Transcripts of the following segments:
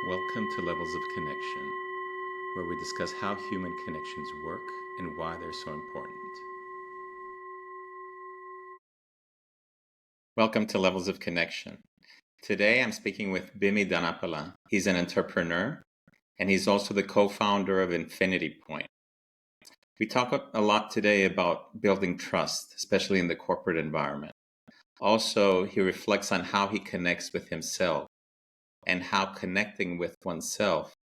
Welcome to Levels of Connection, where we discuss how human connections work and why they're so important. Welcome to Levels of Connection. Today I'm speaking with Bimmy Dhanapala. He's an entrepreneur and he's also the co-founder of Infinity Point. We talk a lot today about building trust, especially in the corporate environment. Also, he reflects on how he connects with himself and how connecting with oneself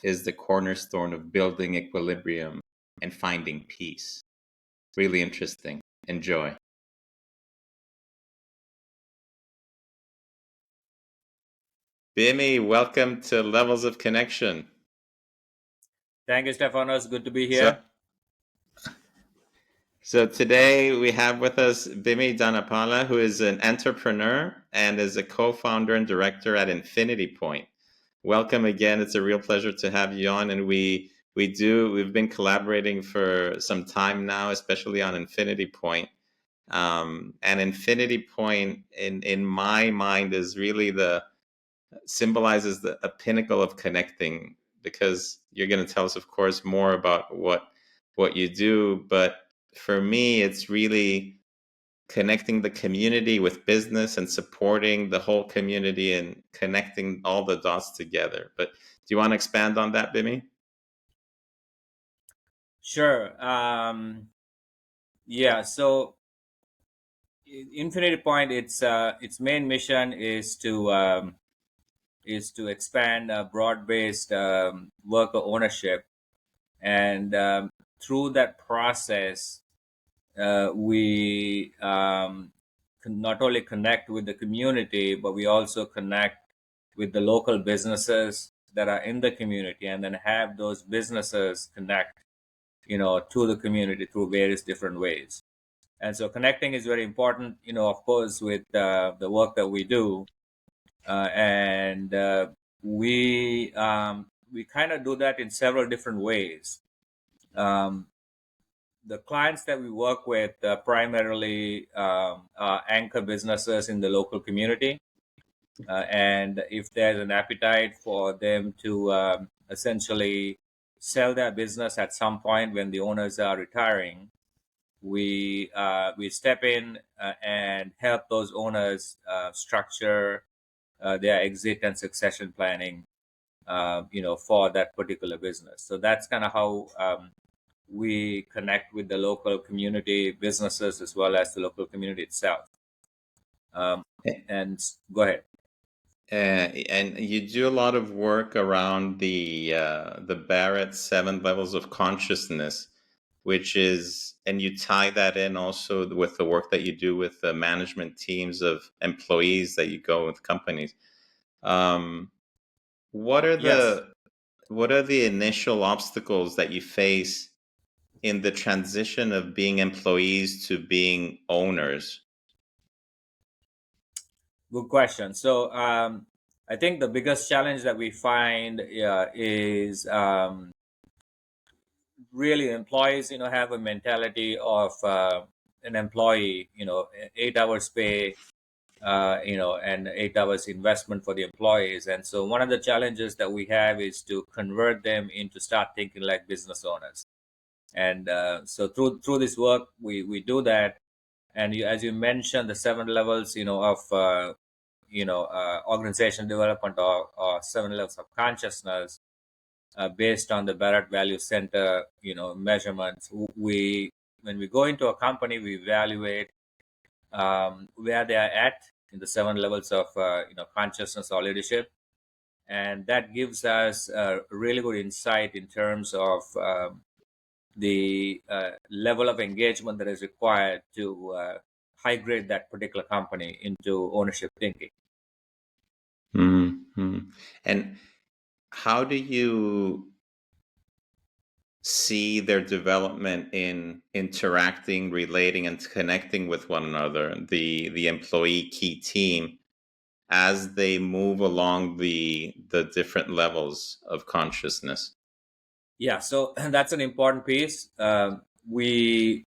is the cornerstone of building equilibrium and finding peace. Really interesting. Enjoy. Bimmy, welcome to Levels of Connection. Thank you, Stefanos. Good to be So, here. so today we have with us Bimmy Dhanapala, who is an entrepreneur and is a co-founder and director at Infinity Point. Welcome again. It's a real pleasure to have you on, and we've been collaborating for some time now, especially on Infinity Point. And Infinity Point, in my mind, is really symbolizes a pinnacle of connecting, because you're going to tell us, of course, more about what you do. But for me, it's really connecting the community with business and supporting the whole community and connecting all the dots together. But do you want to expand on that, Bimmy? Sure. Yeah. So, Infinity Point, its main mission is to expand broad-based worker ownership, and through that process, we can not only connect with the community, but we also connect with the local businesses that are in the community, and then have those businesses connect to the community through various different ways. And so connecting is very important, of course, with the work that we do. And we kind of do that in several different ways. Um, the clients that we work with primarily are anchor businesses in the local community. And if there's an appetite for them to essentially sell their business at some point when the owners are retiring, we step in and help those owners structure their exit and succession planning, for that particular business. So that's kind of how we connect with the local community businesses as well as the local community itself. And go ahead. And you do a lot of work around the Barrett 7 levels of consciousness, which is, and you tie that in also with the work that you do with the management teams of employees that you go with companies. Um, what are Yes. the initial obstacles that you face in the transition of being employees to being owners? Good question. So I think the biggest challenge that we find is really employees, have a mentality of an employee, 8 hours pay, and 8 hours investment for the employees. And so one of the challenges that we have is to convert them into start thinking like business owners. And so through this work, we do that. And as you mentioned, the 7 levels, of organization development, or 7 levels of consciousness, based on the Barrett Value Center, measurements. When we go into a company, we evaluate where they are at in the 7 levels of consciousness or leadership, and that gives us a really good insight in terms of the level of engagement that is required to high grade that particular company into ownership thinking. Mm-hmm. And how do you see their development in interacting, relating, and connecting with one another, the employee key team, as they move along the different levels of consciousness? Yeah, so that's an important piece. We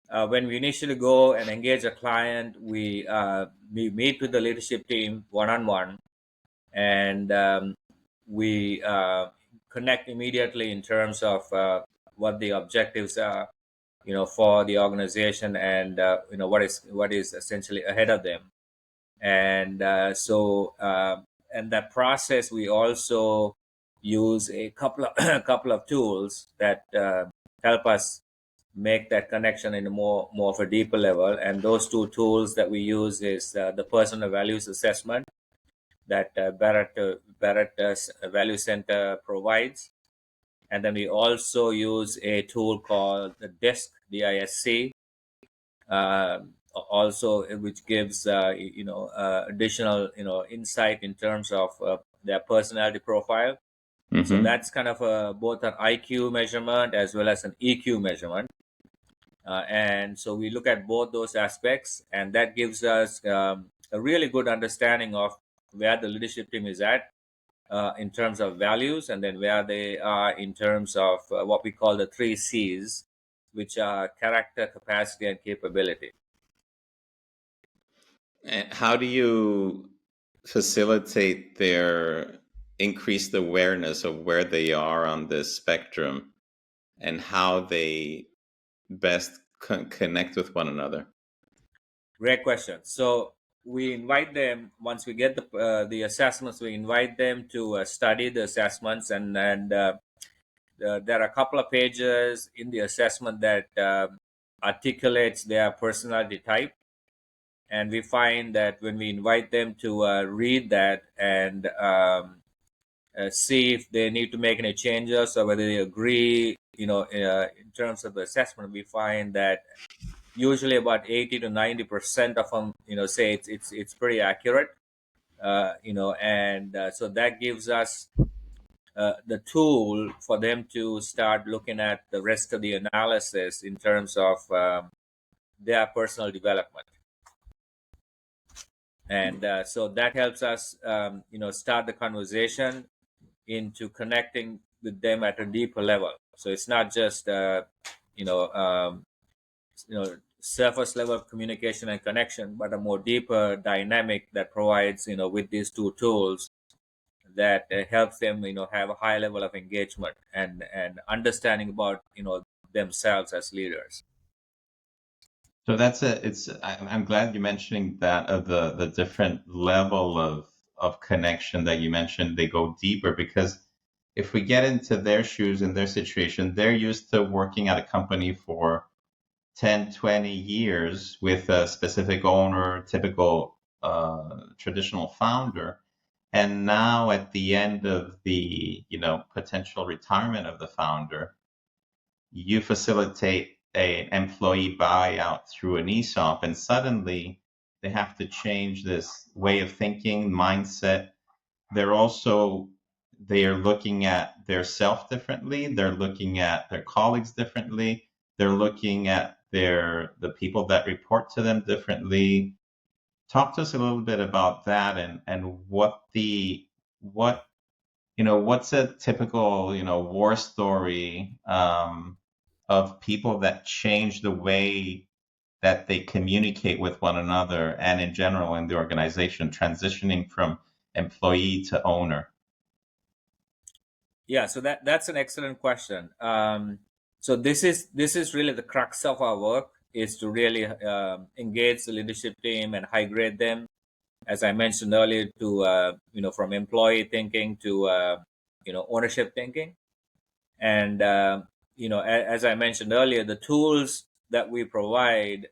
When we initially go and engage a client, we meet with the leadership team one on one, and we connect immediately in terms of what the objectives are, for the organization, and what is essentially ahead of them. And and that process, we also use a couple of a couple of tools that help us make that connection in a more of a deeper level. And those two tools that we use is the personal values assessment that Barrett Value Center provides. And then we also use a tool called the DISC, DISC, also, which gives additional insight in terms of their personality profile. So Mm-hmm. that's kind of both an IQ measurement as well as an EQ measurement. And so we look at both those aspects, and that gives us a really good understanding of where the leadership team is at in terms of values, and then where they are in terms of what we call the three C's, which are character, capacity, and capability. And how do you facilitate their increased awareness of where they are on this spectrum and how they best connect with one another? Great question. So we invite them, once we get the assessments, we invite them to study the assessments, and there are a couple of pages in the assessment that articulates their personality type. And we find that when we invite them to read that and see if they need to make any changes or whether they agree, in terms of the assessment, we find that usually about 80 to 90% of them, say it's pretty accurate, and so that gives us the tool for them to start looking at the rest of the analysis in terms of their personal development. And so that helps us, start the conversation into connecting with them at a deeper level. So it's not just, you know, um, surface level of communication and connection, but a more deeper dynamic that provides, with these two tools, that helps them, have a high level of engagement and understanding about, themselves as leaders. So that's it. I'm glad you're mentioning that of the different level of connection that you mentioned. They go deeper because if we get into their shoes and their situation, they're used to working at a company for 10, 20 years with a specific owner, typical traditional founder. And now at the end of the, potential retirement of the founder, you facilitate an employee buyout through an ESOP, and suddenly they have to change this way of thinking, mindset. They're also they are looking at their self differently. They're looking at their colleagues differently. They're looking at the people that report to them differently. Talk to us a little bit about that and what what's a typical war story of people that change the way that they communicate with one another and in general in the organization, transitioning from employee to owner. Yeah, so that's an excellent question. So this is really the crux of our work, is to really engage the leadership team and high grade them, as I mentioned earlier, to from employee thinking to ownership thinking. And as I mentioned earlier, the tools that we provide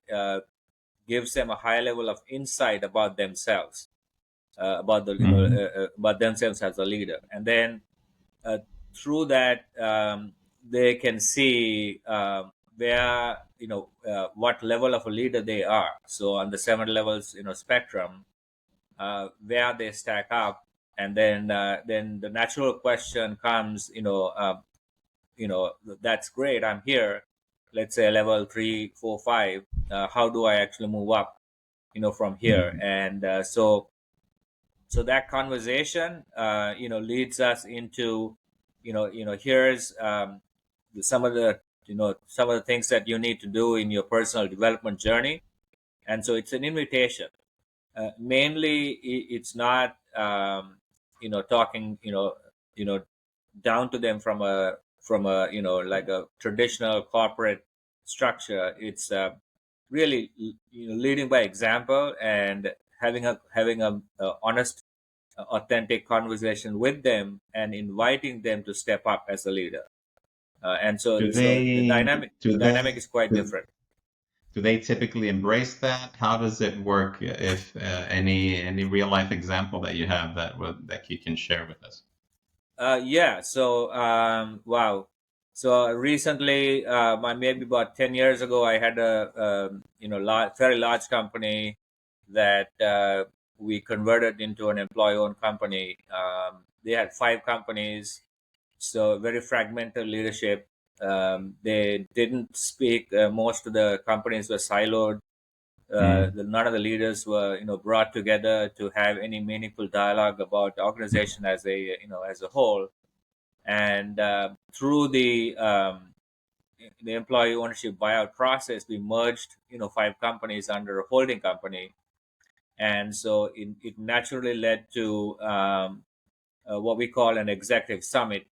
gives them a high level of insight about themselves, Mm-hmm. about themselves as a leader. And then uh, through that, they can see where, what level of a leader they are. So on the seven levels, spectrum, where they stack up. And then the natural question comes, that's great, I'm here, let's say level 3, 4, 5. How do I actually move up, from here? Mm-hmm. And so that conversation, leads us into, here's some of the some of the things that you need to do in your personal development journey. And so it's an invitation. Mainly, it's not talking down to them from a like a traditional corporate structure. It's really leading by example and having a honest, authentic conversation with them and inviting them to step up as a leader. And Do so the they dynamic is quite different. do they typically embrace that? How does it work? If any real life example that you have that you can share with us? Yeah. So, wow. So recently, maybe about 10 years ago, I had a very large company that we converted into an employee-owned company. They had 5 companies, so very fragmented leadership. They didn't speak. Most of the companies were siloed. Mm. None of the leaders were brought together to have any meaningful dialogue about the organization as a whole. And through the employee ownership buyout process, we merged 5 companies under a holding company. And so it naturally led to what we call an executive summit,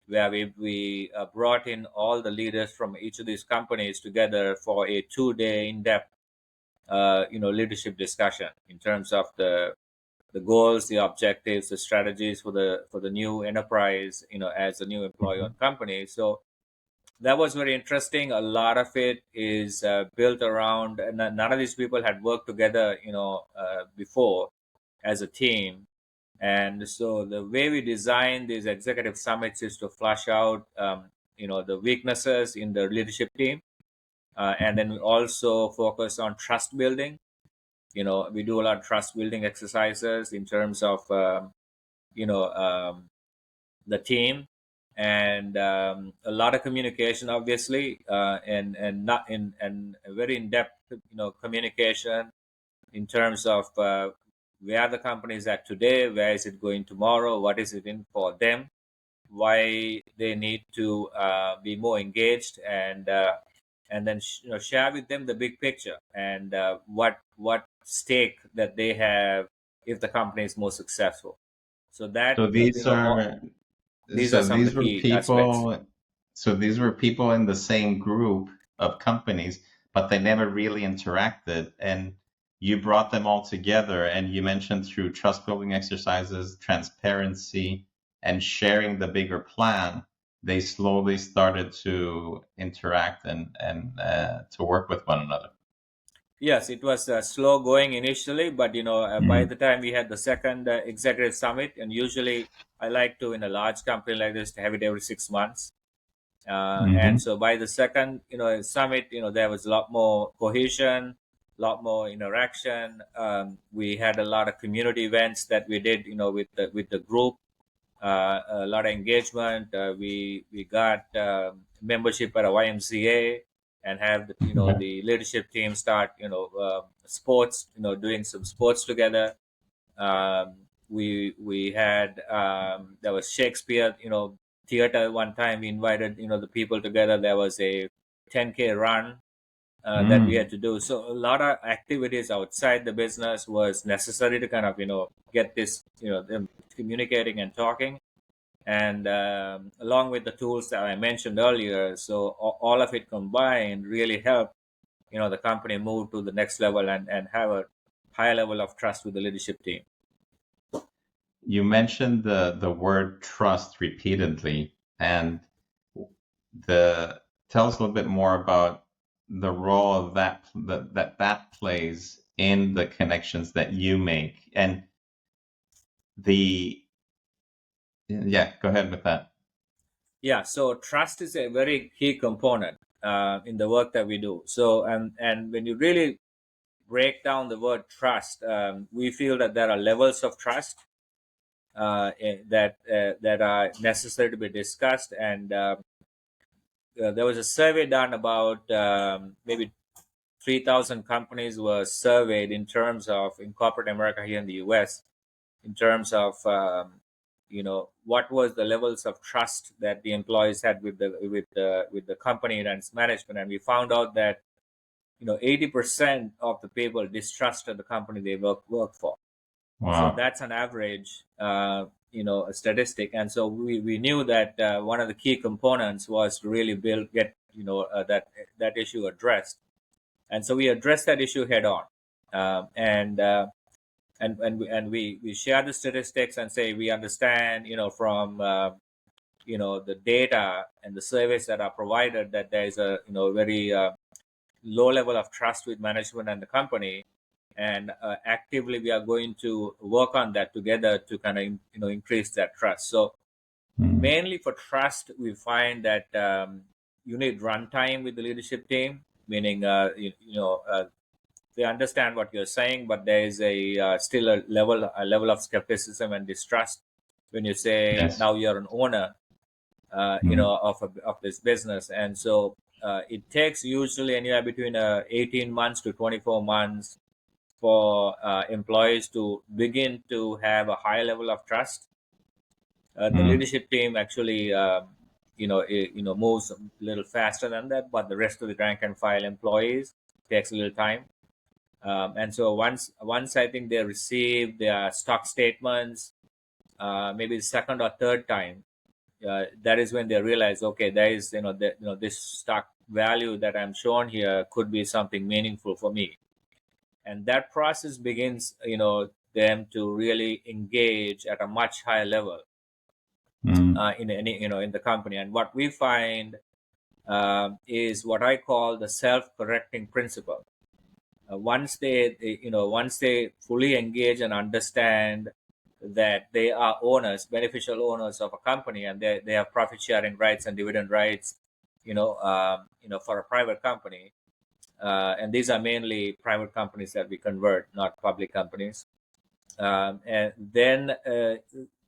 where we brought in all the leaders from each of these companies together for a 2-day in-depth leadership discussion in terms of the goals, the objectives, the strategies for the new enterprise, as a new employee-owned company. So that was very interesting. A lot of it is built around, and none of these people had worked together, before as a team. And so the way we design these executive summits is to flush out, the weaknesses in the leadership team, and then we also focus on trust building. We do a lot of trust building exercises in terms of you know um, the team, and a lot of communication, obviously, and not in and a very in-depth communication in terms of where the company is at today, where is it going tomorrow, what is it in for them, why they need to be more engaged, and then share with them the big picture, and what stake that they have if the company is more successful. So that So these are these are so some of the these were key aspects. people so these were people in the same group of companies, but they never really interacted. And you brought them all together, and you mentioned through trust building exercises, transparency, and sharing the bigger plan, they slowly started to interact and to work with one another. Yes, it was slow going initially, but by Mm. the time we had the second executive summit, and usually I like to, in a large company like this, to have it every 6 months. And Hmm. so by the second summit, there was a lot more cohesion, a lot more interaction. We had a lot of community events that we did with the group, a lot of engagement. We got membership at a YMCA, and have Yeah. the leadership team start sports, doing some sports together. We had there was Shakespeare theater. One time we invited the people together. There was a 10K run that we had Mm. to do. So a lot of activities outside the business was necessary to kind of get this them communicating and talking, and along with the tools that I mentioned earlier. So all of it combined really helped the company move to the next level, and have a higher level of trust with the leadership team. You mentioned the word trust repeatedly, and the tell us a little bit more about the role that plays in the connections that you make. And the yeah, go ahead with that. Yeah, so trust is a very key component in the work that we do. So, and when you really break down the word trust, we feel that there are levels of trust that are necessary to be discussed. And there was a survey done about maybe 3,000 companies were surveyed in terms of in corporate America here in the U.S. in terms of what was the levels of trust that the employees had with the company and its management. And we found out that 80% of the people distrusted the company they work for. So Wow. that's an average. a statistic. And so we knew that one of the key components was to really get that issue addressed. And so we addressed that issue head on. And we share the statistics and say we understand from the data and the surveys that are provided that there is a very low level of trust with management and the company, and actively we are going to work on that together to kind of increase that trust. So mainly for trust, we find that you need runtime with the leadership team, meaning they understand what you're saying, but there is still a level of skepticism and distrust when you say Yes. now you're an owner of this business. And so it takes usually anywhere between 18 months to 24 months for employees to begin to have a high level of trust. The leadership team actually moves a little faster than that, but the rest of the rank and file employees takes a little time. And so once I think they receive their stock statements, maybe the second or third time, that is when they realize, okay, there is this stock value that I'm shown here could be something meaningful for me. And that process begins them to really engage at a much higher level in the company. And what we find is what I call the self-correcting principle. Once they fully engage and understand that they are beneficial owners of a company, and they have profit sharing rights and dividend rights, for a private company, and these are mainly private companies that we convert, not public companies. And then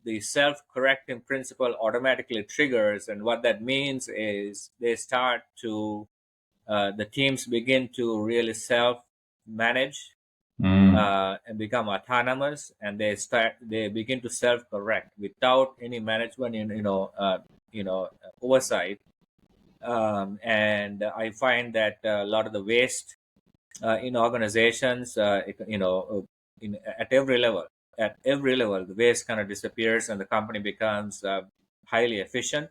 the self-correcting principle automatically triggers, and what that means is they start to the teams begin to really self-manage and become autonomous, and they begin to self-correct without any management oversight. And I find that a lot of the waste in organizations, at every level, the waste kind of disappears, and the company becomes highly efficient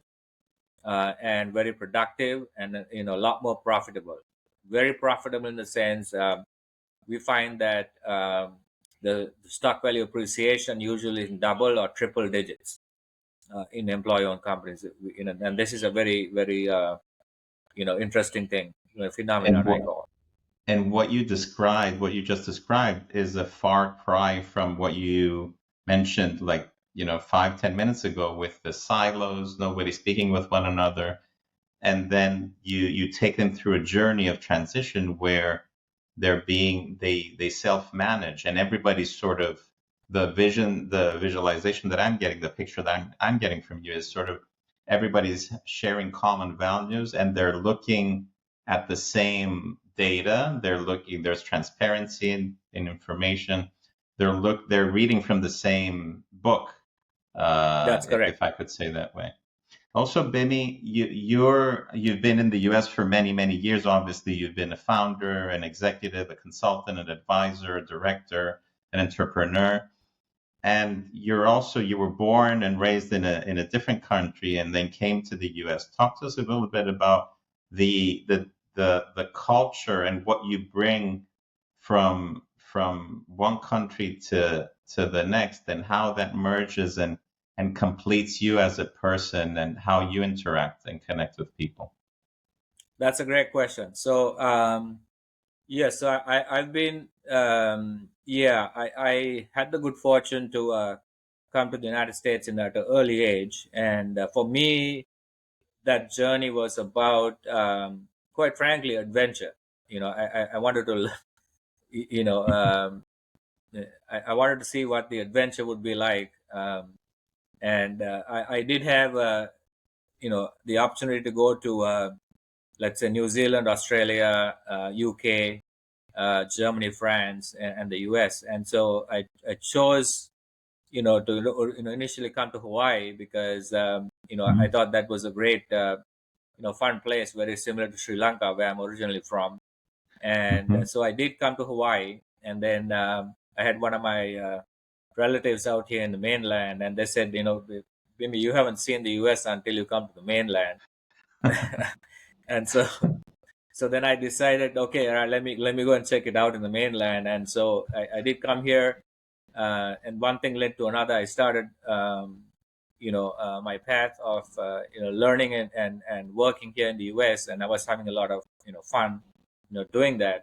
and very productive, and a lot more profitable. Very profitable in the sense we find that the stock value appreciation usually is double or triple digits in employee-owned companies. And this is a very very interesting thing, phenomenon, And I what call. and what you described, what you just described, is a far cry from what you mentioned, like 5-10 minutes ago, with the silos, nobody speaking with one another, and then you take them through a journey of transition where they self-manage, and everybody's sort of the visualization that I'm getting, the picture that I'm getting from you is sort of everybody's sharing common values, and they're looking at the same data. There's transparency in information. They're reading from the same book, That's correct. if I could say that way. Also, Bimmy, you've been in the U.S. for many, many years. Obviously, you've been a founder, an executive, a consultant, an advisor, a director, an entrepreneur, and you were born and raised in a different country, and then came to the U.S. Talk to us a little bit about the culture and what you bring from one country to the next, and how that merges and completes you as a person, and how you interact and connect with people. That's a great question. So yes, so I've been I had the good fortune to come to the United States at an early age, and for me that journey was about quite frankly adventure. I wanted to you know I wanted to see what the adventure would be like, and I did have the opportunity to go to let's say New Zealand, Australia, UK, Germany, France, and the US. And so I chose, to initially come to Hawaii because I Mhm. thought that was a great, fun place, very similar to Sri Lanka, where I'm originally from. And Mhm. so I did come to Hawaii, and then I had one of my relatives out here in the mainland, and they said, Bimmy, you haven't seen the US until you come to the mainland. And so then I decided, okay, all right, let me go and check it out in the mainland. And so I did come here, and one thing led to another. I started, my path of learning and working here in the U.S. And I was having a lot of fun, doing that,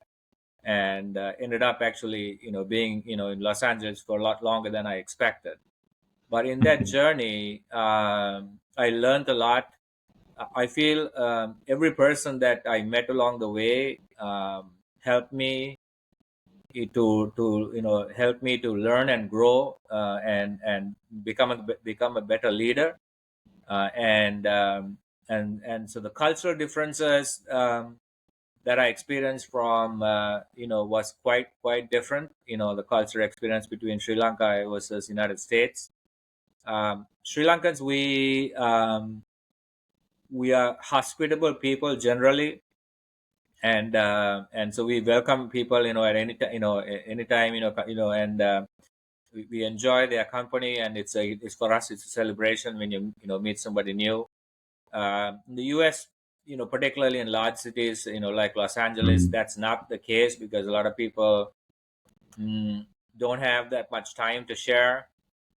and ended up actually being in Los Angeles for a lot longer than I expected. But in that journey, I learned a lot. I feel every person that I met along the way helped me to help me to learn and grow, and become a better leader, and so the cultural differences that I experienced from was quite different. The cultural experience between Sri Lanka versus United States. Sri Lankans, we are hospitable people generally, and so we welcome people at any time, anytime, and we enjoy their company, and it's for us, it's a celebration when you meet somebody new. In the US, particularly in large cities, like Los Angeles, Mhm. that's not the case, because a lot of people mm, don't have that much time to share.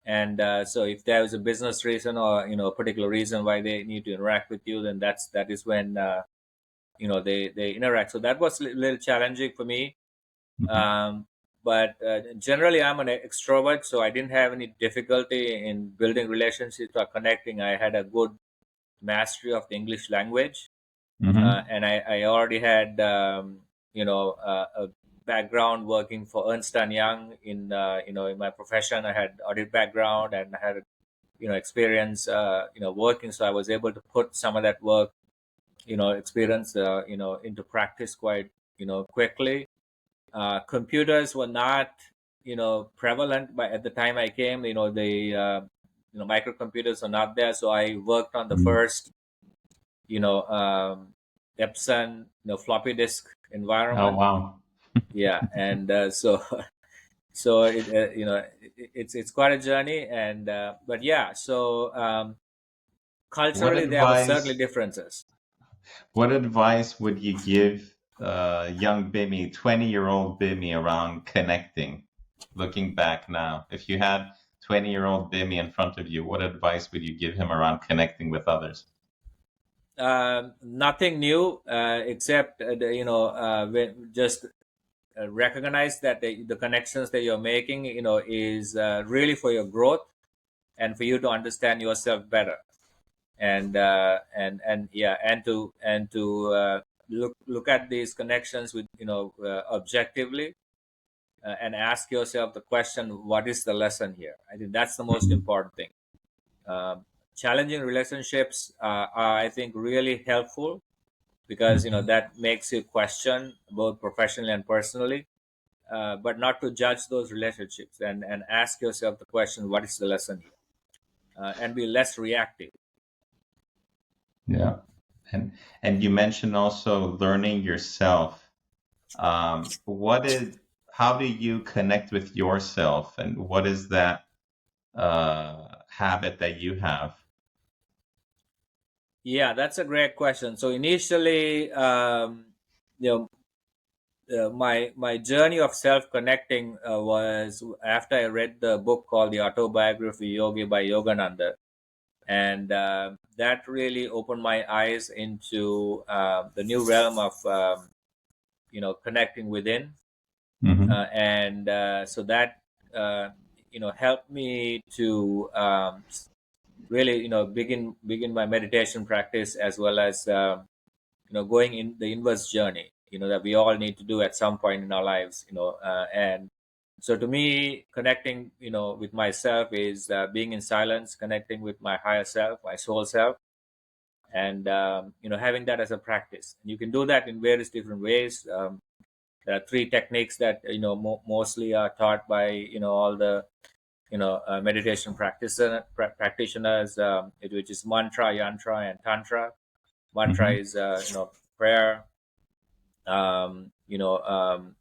And so if there is a business reason, or a particular reason why they need to interact with you, then that is when they interact. So that was a little challenging for me. Mhm. But generally, I'm an extrovert, so I didn't have any difficulty in building relationships or connecting. I had a good mastery of the English language, Mhm. and I already had a background working for Ernst and Young in my profession. I had audit background, and I had experience working, so I was able to put some of that work experience into practice quite quickly. Computers were not prevalent, but at the time I came, the microcomputers are not there, so I worked on the Mhm. first you know um, Epson floppy disk Oh, environment. wow. Yeah, and so so it's quite a journey, and but yeah, so What culturally there were certainly advice differences. what advice would you give young Bimmy, 20-year-old Bimmy around connecting? Looking back now, if you had 20-year-old Bimmy in front of you, what advice would you give him around connecting with others? Nothing new, except when just recognize that the connections that you're making is really for your growth, and for you to understand yourself better, and yeah, and to look at these connections with objectively, and ask yourself the question, what is the lesson here? I think that's the most Mhm. important thing. um, Challenging relationships are, I think, really helpful, because Mhm. that makes you question both professionally and personally, but not to judge those relationships, and ask yourself the question, what is the lesson here? And be less reactive. Yeah. And you mentioned also learning yourself. What is how do you connect with yourself, and what is that habit that you have? Yeah, that's a great question. So initially, you know my journey of self connecting was after I read the book called The Autobiography Yogi by Yogananda, and that really opened my eyes into the new realm of connecting within, Hmm. and so that uh, helped me to really begin my meditation practice, as well as going in the inverse journey that we all need to do at some point in our lives, and so to me, connecting with myself is being in silence, connecting with my higher self, my soul self, and having that as a practice. And you can do that in various different ways. There are three techniques that mostly are taught by all the meditation practitioners, which is mantra, yantra, and tantra. Mantra Hmm. is prayer. um, you know um,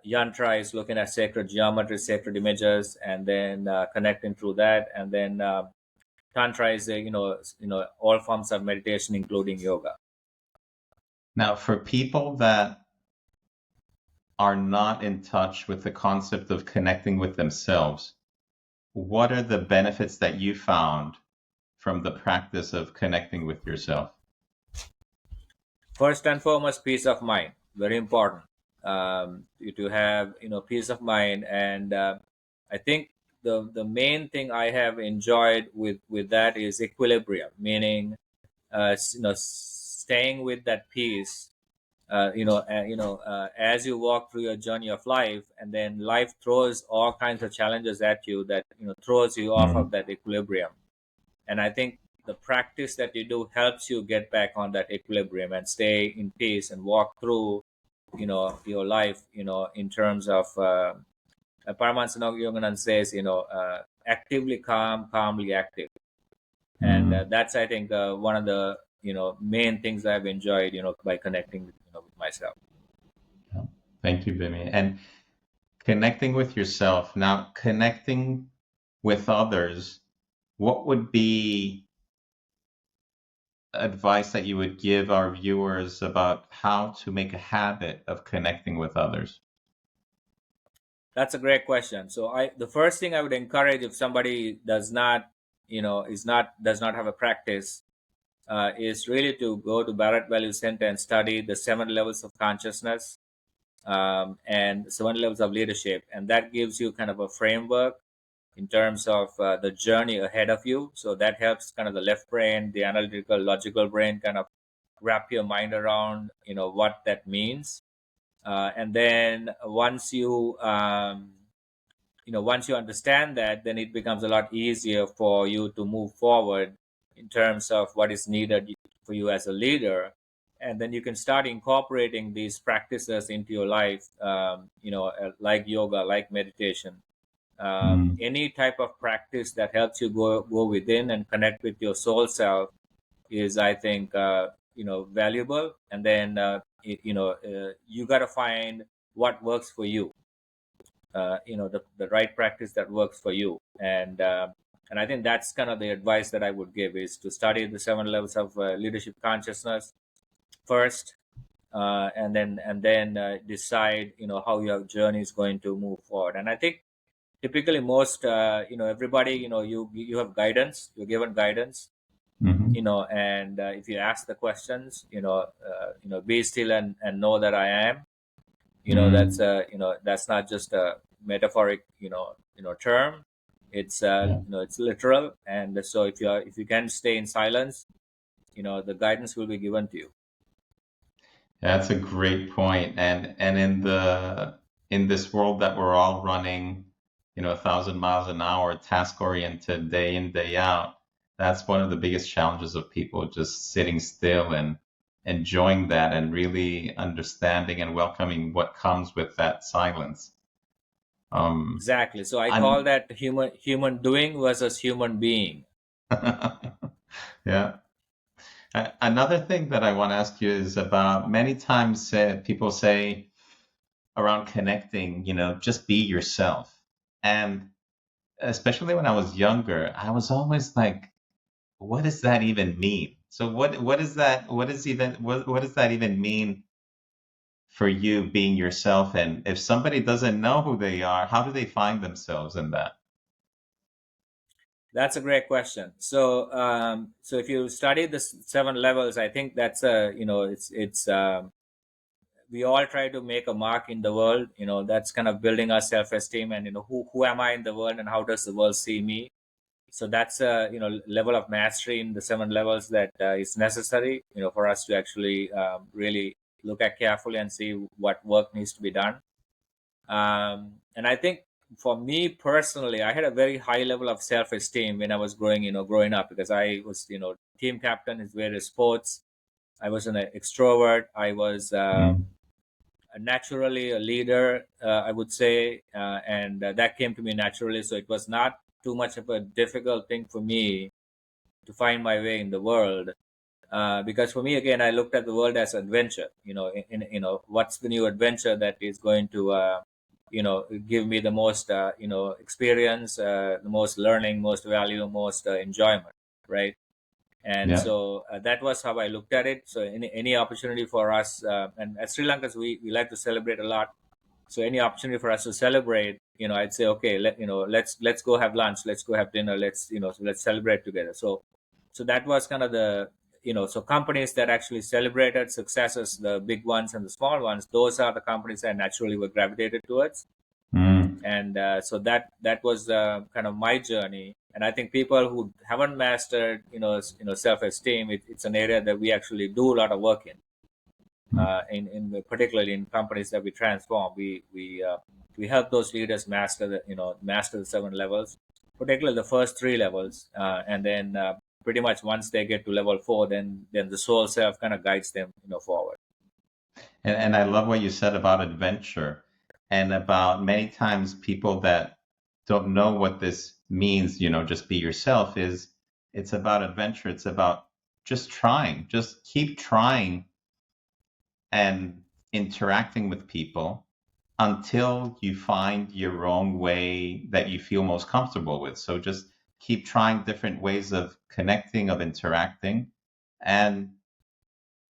yantra is looking at sacred geometry, sacred images, and then connecting through that. And then tantra is all forms of meditation, including yoga. Now, for people that are not in touch with the concept of connecting with themselves, what are the benefits that you found from the practice of connecting with yourself? First and foremost, peace of mind, very important. To have peace of mind, and I think the main thing I have enjoyed with that is equilibrium, meaning staying with that peace. As you walk through your journey of life, and then life throws all kinds of challenges at you that throws you off of Mm, that equilibrium. And I think the practice that you do helps you get back on that equilibrium and stay in peace and walk through your life in terms of Paramahansa Yogananda says actively calm, calmly active. And mm. that's, I think, one of the main things I've enjoyed by connecting with myself. Yeah. Thank you, Bimmy. And connecting with yourself, now connecting with others, what would be advice that you would give our viewers about how to make a habit of connecting with others? That's a great question. So the first thing I would encourage, if somebody does not does not have a practice, is really to go to Barrett Value Center and study the 7 levels of consciousness, and 7 levels of leadership, and that gives you kind of a framework in terms of the journey ahead of you. So that helps kind of the left brain, the analytical, logical brain, kind of wrap your mind around what that means. And then once you understand that, then it becomes a lot easier for you to move forward in terms of what is needed for you as a leader. And then you can start incorporating these practices into your life, like yoga, like meditation, Mm, any type of practice that helps you go within and connect with your soul self is, I think, valuable. And then you got to find what works for you, the right practice that works for you. And I think that's kind of the advice that I would give, is to study the 7 levels of leadership consciousness first, and then decide how your journey is going to move forward. And I think typically most everybody, you have guidance, you're given guidance, mhm. and if you ask the questions, be still and know that I am. That's Mm, that's not just a metaphoric term. It's yeah. it's literal. And so if you can stay in silence, the guidance will be given to you. That's a great point. And in this world that we're all running, 1,000 miles an hour, task oriented, day in, day out, that's one of the biggest challenges of people, just sitting still and enjoying that and really understanding and welcoming what comes with that silence. Um, Exactly. So I call and that human doing versus human being. yeah. Another thing that I want to ask you is about many times people say around connecting, just be yourself. And especially when I was younger, I was always like, what does that even mean? So what is that what does that even mean for you being yourself? And if somebody doesn't know who they are, how do they find themselves in that? That's a great question. So if you study the 7 levels, I think that's it's we all try to make a mark in the world. That's kind of building our self-esteem, and who am I in the world, and how does the world see me? So that's a level of mastery in the 7 levels that is necessary for us to actually really look at carefully and see what work needs to be done. And I think for me personally, I had a very high level of self-esteem when I was growing up, because I was team captain in various sports. I was an extrovert. I was Mm, naturally a leader, I would say, and that came to me naturally. So it was not too much of a difficult thing for me to find my way in the world. Because for me, again, I looked at the world as adventure. What's the new adventure that is going to give me the most experience, the most learning, most value, most enjoyment, right? And Yeah. so that was how I looked at it. So any opportunity for us, and as Sri Lankans, we like to celebrate a lot. So any opportunity for us to celebrate, I'd say, okay, let's go have lunch, let's go have dinner, let's celebrate together. So that was kind of so companies that actually celebrated successes, the big ones and the small ones, those are the companies that naturally were gravitated towards. Mm. And so that was kind of my journey. And I think people who haven't mastered self-esteem, it's an area that we actually do a lot of work in particularly in companies that we transform. We help those leaders master the 7 levels, particularly the first 3 levels, and then pretty much once they get to level 4, then the soul self kind of guides them forward. And I love what you said about adventure and about many times people that don't know what this means, just be yourself, is it's about adventure. It's about just trying, just keep trying and interacting with people until you find your own way that you feel most comfortable with. So just keep trying different ways of connecting, of interacting, and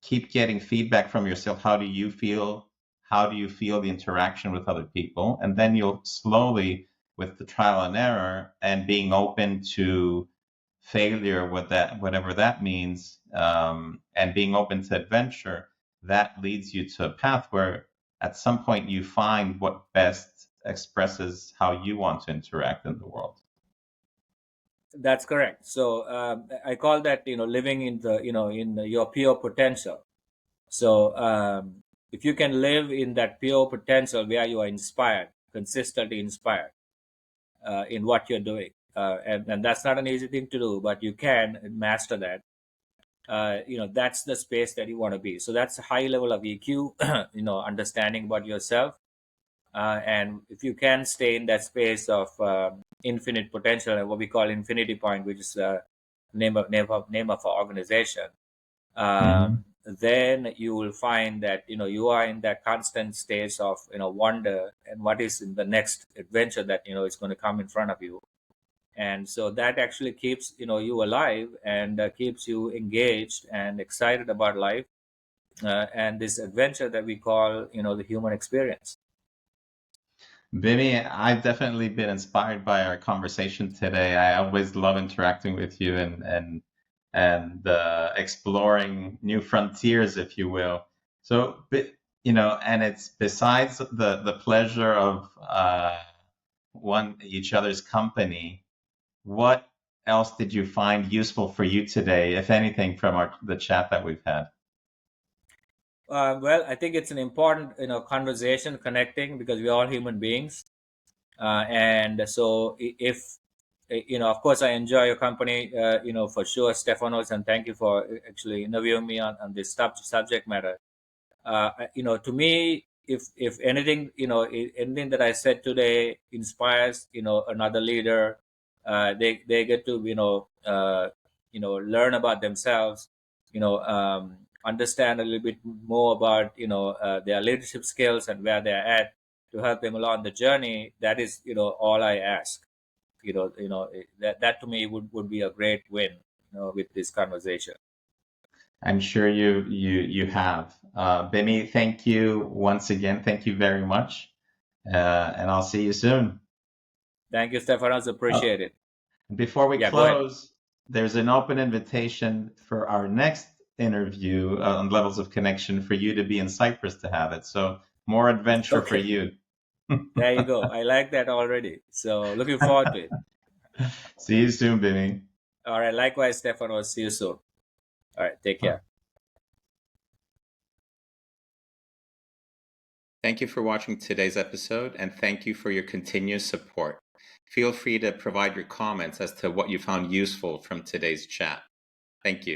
keep getting feedback from yourself. How do you feel? How do you feel the interaction with other people? And then you'll slowly, with the trial and error and being open to failure, whatever that means, and being open to adventure, that leads you to a path where at some point you find what best expresses how you want to interact in the world. That's correct. So I call that living in the in your pure potential. So if you can live in that pure potential where you are inspired, consistently inspired in what you're doing, and that's not an easy thing to do, but you can master that. That's the space that you want to be. So that's a high level of EQ, understanding about yourself. And if you can stay in that space of infinite potential, and what we call infinity point, which is name of our organization, Mhm. then you will find that you are in that constant state of wonder, and what is in the next adventure that is going to come in front of you. And so that actually keeps you alive, and keeps you engaged and excited about life, and this adventure that we call the human experience. Bimmy, I've definitely been inspired by our conversation today. I always love interacting with you and exploring new frontiers, if you will. So, and it's besides the pleasure of each other's company. What else did you find useful for you today, if anything, from the chat that we've had? Well, I think it's an important conversation, connecting, because we're all human beings. And so if of course I enjoy your company, for sure, Stefanos, and thank you for actually interviewing me on this subject matter. To me, if anything, anything that I said today inspires another leader, they get to learn about themselves, understand a little bit more about their leadership skills and where they're at, to help them along the journey. That is all I ask. That to me would be a great win with this conversation. I'm sure you have. Bimmy, thank you once again. Thank you very much, and I'll see you soon. Thank you, Stefanos. Oh, Appreciate it. before we Yeah, go ahead. close, there's an open invitation for our next interview on levels of connection for you to be in Cyprus to have it. So more adventure for Okay. you. There you go. I like that already. So looking forward to it. See you soon, Bimmy. All right. Likewise, Stefano. See you soon. All right. Take care. Thank you for watching today's episode, and thank you for your continuous support. Feel free to provide your comments as to what you found useful from today's chat. Thank you.